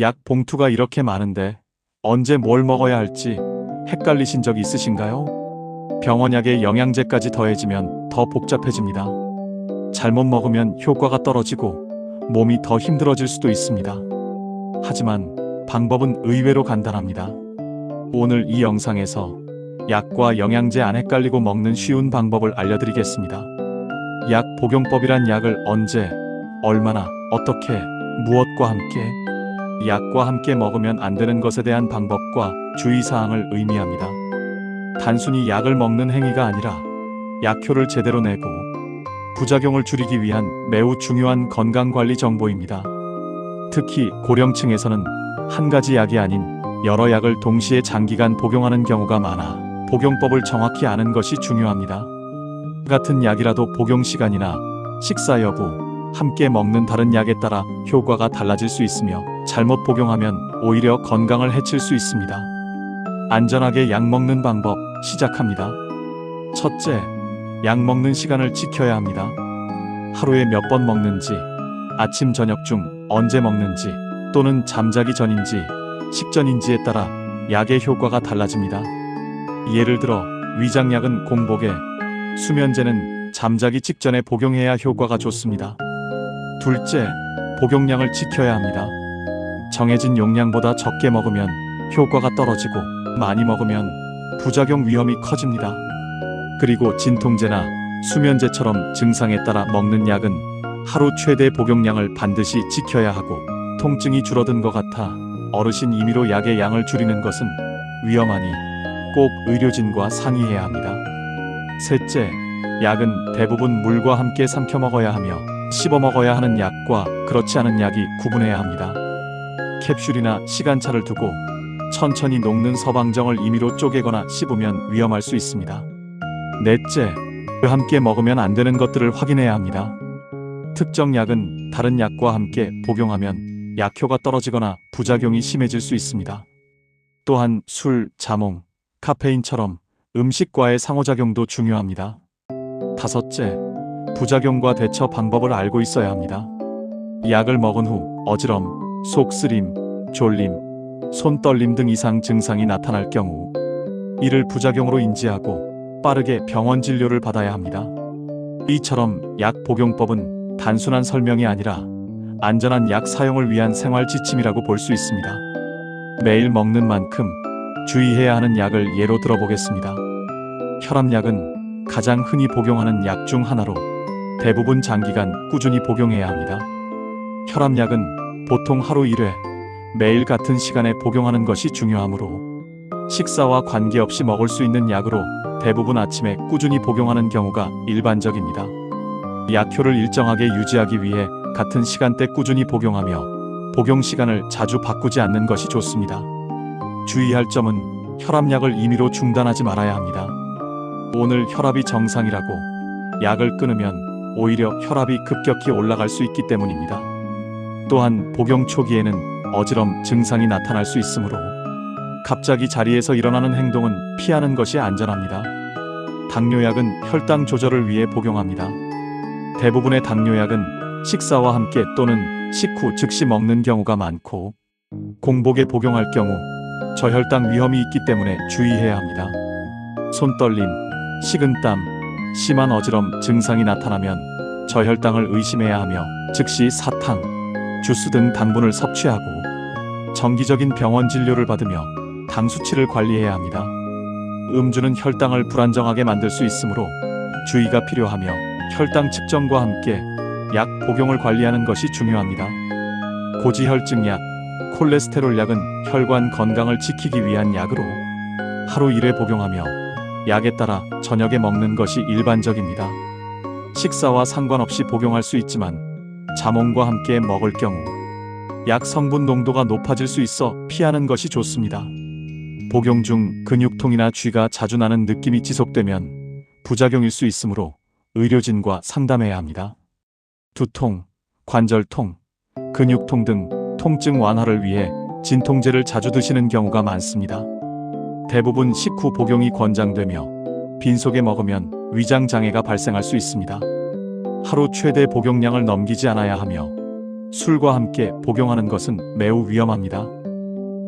약 봉투가 이렇게 많은데 언제 뭘 먹어야 할지 헷갈리신 적 있으신가요? 병원약에 영양제까지 더해지면 더 복잡해집니다. 잘못 먹으면 효과가 떨어지고 몸이 더 힘들어질 수도 있습니다. 하지만 방법은 의외로 간단합니다. 오늘 이 영상에서 약과 영양제 안 헷갈리고 먹는 쉬운 방법을 알려드리겠습니다. 약 복용법이란 약을 언제, 얼마나, 어떻게, 무엇과 함께, 약과 함께 먹으면 안 되는 것에 대한 방법과 주의사항을 의미합니다. 단순히 약을 먹는 행위가 아니라 약효를 제대로 내고 부작용을 줄이기 위한 매우 중요한 건강관리 정보입니다. 특히 고령층에서는 한 가지 약이 아닌 여러 약을 동시에 장기간 복용하는 경우가 많아 복용법을 정확히 아는 것이 중요합니다. 같은 약이라도 복용 시간이나 식사 여부, 함께 먹는 다른 약에 따라 효과가 달라질 수 있으며 잘못 복용하면 오히려 건강을 해칠 수 있습니다. 안전하게 약 먹는 방법 시작합니다. 첫째, 약 먹는 시간을 지켜야 합니다. 하루에 몇 번 먹는지, 아침 저녁 중 언제 먹는지, 또는 잠자기 전인지, 식전인지에 따라 약의 효과가 달라집니다. 예를 들어 위장약은 공복에, 수면제는 잠자기 직전에 복용해야 효과가 좋습니다. 둘째, 복용량을 지켜야 합니다. 정해진 용량보다 적게 먹으면 효과가 떨어지고 많이 먹으면 부작용 위험이 커집니다. 그리고 진통제나 수면제처럼 증상에 따라 먹는 약은 하루 최대 복용량을 반드시 지켜야 하고, 통증이 줄어든 것 같아 어르신 임의로 약의 양을 줄이는 것은 위험하니 꼭 의료진과 상의해야 합니다. 셋째, 약은 대부분 물과 함께 삼켜 먹어야 하며 씹어 먹어야 하는 약과 그렇지 않은 약이 구분해야 합니다. 캡슐이나 시간차를 두고 천천히 녹는 서방정을 임의로 쪼개거나 씹으면 위험할 수 있습니다. 넷째, 함께 먹으면 안 되는 것들을 확인해야 합니다. 특정 약은 다른 약과 함께 복용하면 약효가 떨어지거나 부작용이 심해질 수 있습니다. 또한 술, 자몽, 카페인처럼 음식과의 상호작용도 중요합니다. 다섯째, 부작용과 대처 방법을 알고 있어야 합니다. 약을 먹은 후 어지럼, 속 쓰림, 졸림, 손 떨림 등 이상 증상이 나타날 경우 이를 부작용으로 인지하고 빠르게 병원 진료를 받아야 합니다. 이처럼 약 복용법은 단순한 설명이 아니라 안전한 약 사용을 위한 생활 지침이라고 볼 수 있습니다. 매일 먹는 만큼 주의해야 하는 약을 예로 들어보겠습니다. 혈압약은 가장 흔히 복용하는 약 중 하나로 대부분 장기간 꾸준히 복용해야 합니다. 혈압약은 보통 하루 1회, 매일 같은 시간에 복용하는 것이 중요하므로 식사와 관계없이 먹을 수 있는 약으로 대부분 아침에 꾸준히 복용하는 경우가 일반적입니다. 약효를 일정하게 유지하기 위해 같은 시간대 꾸준히 복용하며 복용 시간을 자주 바꾸지 않는 것이 좋습니다. 주의할 점은 혈압약을 임의로 중단하지 말아야 합니다. 오늘 혈압이 정상이라고 약을 끊으면 오히려 혈압이 급격히 올라갈 수 있기 때문입니다. 또한 복용 초기에는 어지럼 증상이 나타날 수 있으므로 갑자기 자리에서 일어나는 행동은 피하는 것이 안전합니다. 당뇨약은 혈당 조절을 위해 복용합니다. 대부분의 당뇨약은 식사와 함께 또는 식후 즉시 먹는 경우가 많고, 공복에 복용할 경우 저혈당 위험이 있기 때문에 주의해야 합니다. 손떨림, 식은땀, 심한 어지럼 증상이 나타나면 저혈당을 의심해야 하며 즉시 사탕, 주스 등 당분을 섭취하고 정기적인 병원 진료를 받으며 당 수치를 관리해야 합니다. 음주는 혈당을 불안정하게 만들 수 있으므로 주의가 필요하며 혈당 측정과 함께 약 복용을 관리하는 것이 중요합니다. 고지혈증약, 콜레스테롤약은 혈관 건강을 지키기 위한 약으로 하루 1회 복용하며 약에 따라 저녁에 먹는 것이 일반적입니다. 식사와 상관없이 복용할 수 있지만 자몽과 함께 먹을 경우 약 성분 농도가 높아질 수 있어 피하는 것이 좋습니다. 복용 중 근육통이나 쥐가 자주 나는 느낌이 지속되면 부작용일 수 있으므로 의료진과 상담해야 합니다. 두통, 관절통, 근육통 등 통증 완화를 위해 진통제를 자주 드시는 경우가 많습니다. 대부분 식후 복용이 권장되며 빈속에 먹으면 위장 장애가 발생할 수 있습니다. 하루 최대 복용량을 넘기지 않아야 하며 술과 함께 복용하는 것은 매우 위험합니다.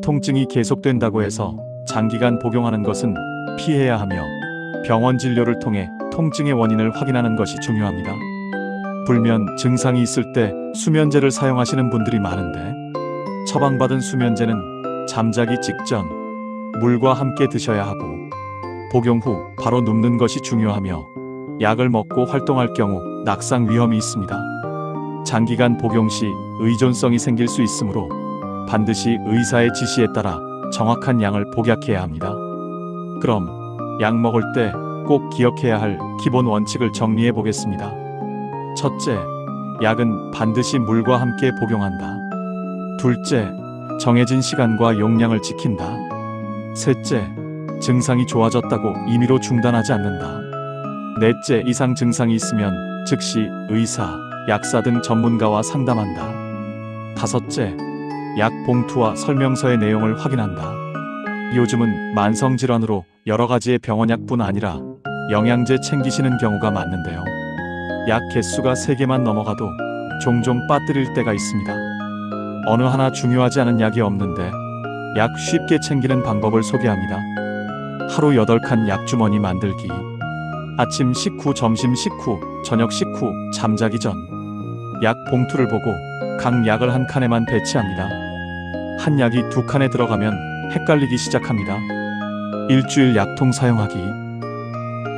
통증이 계속된다고 해서 장기간 복용하는 것은 피해야 하며 병원 진료를 통해 통증의 원인을 확인하는 것이 중요합니다. 불면 증상이 있을 때 수면제를 사용하시는 분들이 많은데 처방받은 수면제는 잠자기 직전 물과 함께 드셔야 하고 복용 후 바로 눕는 것이 중요하며 약을 먹고 활동할 경우 낙상 위험이 있습니다. 장기간 복용 시 의존성이 생길 수 있으므로 반드시 의사의 지시에 따라 정확한 양을 복약해야 합니다. 그럼 약 먹을 때 꼭 기억해야 할 기본 원칙을 정리해 보겠습니다. 첫째, 약은 반드시 물과 함께 복용한다. 둘째, 정해진 시간과 용량을 지킨다. 셋째, 증상이 좋아졌다고 임의로 중단하지 않는다. 넷째, 이상 증상이 있으면 즉시 의사, 약사 등 전문가와 상담한다. 다섯째, 약 봉투와 설명서의 내용을 확인한다. 요즘은 만성질환으로 여러 가지의 병원약뿐 아니라 영양제 챙기시는 경우가 많은데요. 약 개수가 3개만 넘어가도 종종 빠뜨릴 때가 있습니다. 어느 하나 중요하지 않은 약이 없는데 약 쉽게 챙기는 방법을 소개합니다. 하루 8칸 약주머니 만들기. 아침 식후, 점심 식후, 저녁 식후, 잠자기 전. 약 봉투를 보고 각 약을 한 칸에만 배치합니다. 한 약이 2칸에 들어가면 헷갈리기 시작합니다. 일주일 약통 사용하기.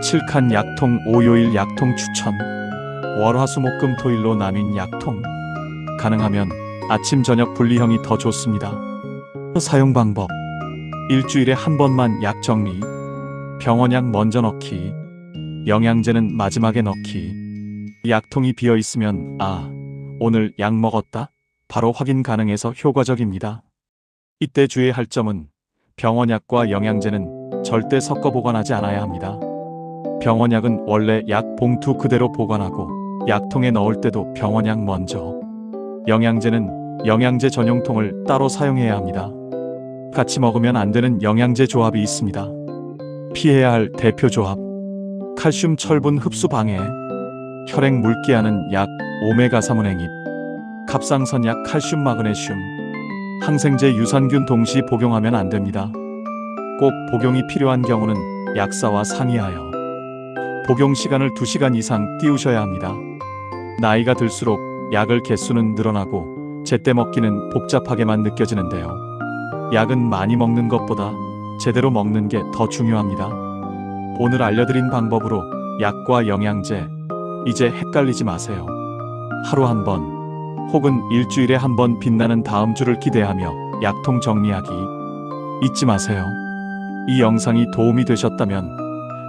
7칸 약통, 5요일 약통 추천. 월화수목금토일로 나뉜 약통. 가능하면 아침 저녁 분리형이 더 좋습니다. 사용 방법. 일주일에 한 번만 약 정리. 병원약 먼저 넣기. 영양제는 마지막에 넣기. 약통이 비어 있으면 오늘 약 먹었다? 바로 확인 가능해서 효과적입니다. 이때 주의할 점은 병원약과 영양제는 절대 섞어 보관하지 않아야 합니다. 병원약은 원래 약 봉투 그대로 보관하고 약통에 넣을 때도 병원약 먼저, 영양제는 영양제 전용통을 따로 사용해야 합니다. 같이 먹으면 안 되는 영양제 조합이 있습니다. 피해야 할 대표 조합. 칼슘 철분 흡수 방해, 혈액 묽게 하는 약 오메가3 은행잎, 갑상선약 칼슘 마그네슘, 항생제 유산균 동시 복용하면 안 됩니다. 꼭 복용이 필요한 경우는 약사와 상의하여 복용 시간을 2시간 이상 띄우셔야 합니다. 나이가 들수록 약을 개수는 늘어나고 제때 먹기는 복잡하게만 느껴지는데요. 약은 많이 먹는 것보다 제대로 먹는 게 더 중요합니다. 오늘 알려드린 방법으로 약과 영양제, 이제 헷갈리지 마세요. 하루 한 번, 혹은 일주일에 한 번 빛나는 다음 주를 기대하며 약통 정리하기 잊지 마세요. 이 영상이 도움이 되셨다면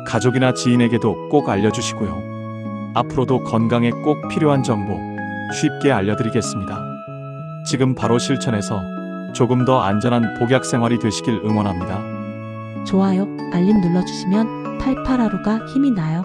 가족이나 지인에게도 꼭 알려주시고요. 앞으로도 건강에 꼭 필요한 정보 쉽게 알려드리겠습니다. 지금 바로 실천해서 조금 더 안전한 복약 생활이 되시길 응원합니다. 좋아요, 알림 눌러주시면 88하루가 힘이 나요.